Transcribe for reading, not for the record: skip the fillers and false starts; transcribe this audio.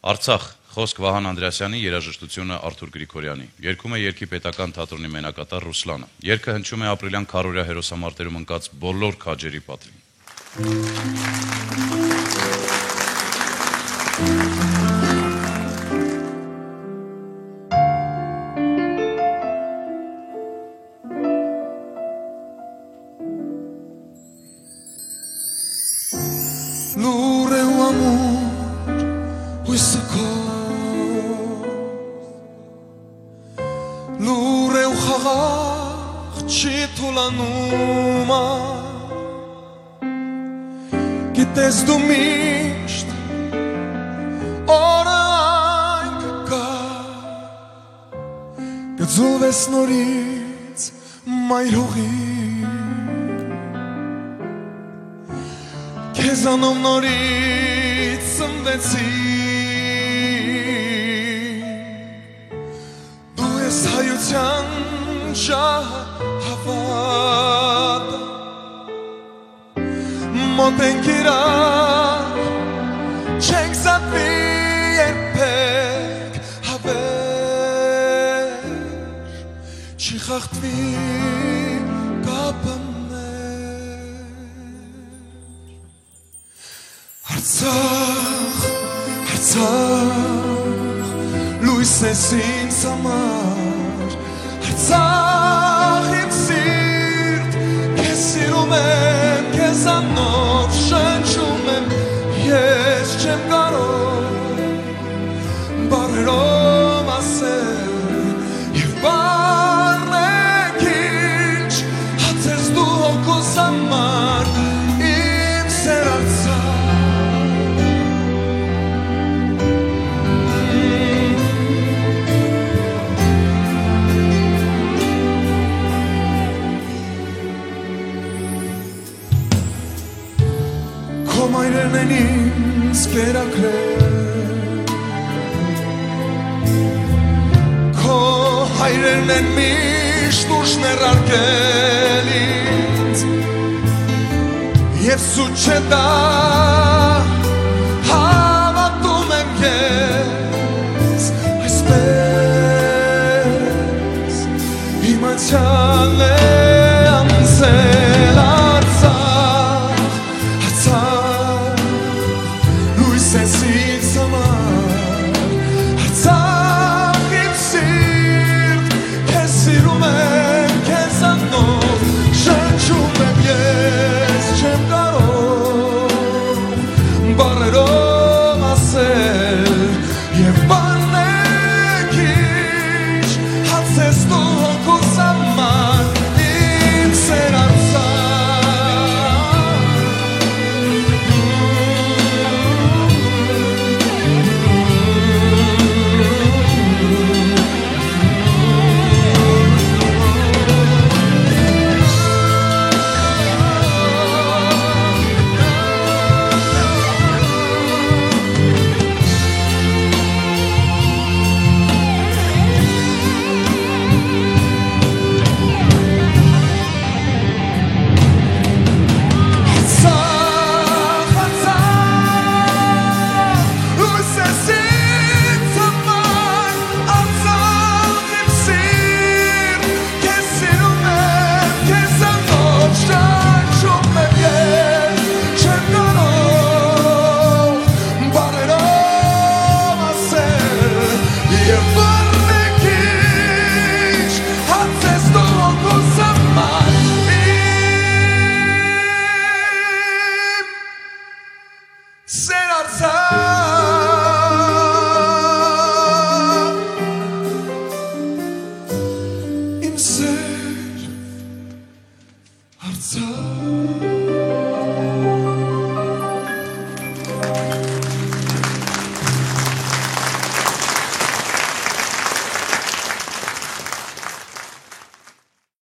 Արցախ, խոսք Վահան Անդրեասյանի, երաժշտությունը Արթուր Գրիգորյանի։ Երգում է Երգի պետական թատրոնի մենակատար Ռուսլանը։ Երգը հնչում է ապրիլյան քարորյա հերոսամարտերում ընկած բոլոր քաջերի պատվին։ Լուր է ու ամուր հույսը քո, լուր է ու խաղաղ չի թուլանում, գիտես դու միշտ օրը այն կգա, կձուլվես նորից մայր հողի, Քեզանով նորից ծնվեցի, դու ես հայության հավատը, մոտ ենք իրար, չենք զատվի երբեք հավեր, չի խախտվի կապը Արցախ, Արցախ, լույս ես ինձ համար, Արցախ իմ սիրտ, քեզ սիրում եմ, քեզանով շնչում եմ, ես չեմ կարող բառերով ասել, և բառն է քիչ, հացես դու հոգուս համար, իմ սեր Արցախ Քո մայրերն են ինձ կերակրել, Քո հայրերն են միշտ ուշ ներարկել ինձ, Եվ սուտ չէ դա հավատում եմ ես, Այսպես իմացյալ է անցել Արցախ, Արցախ Sensi zaman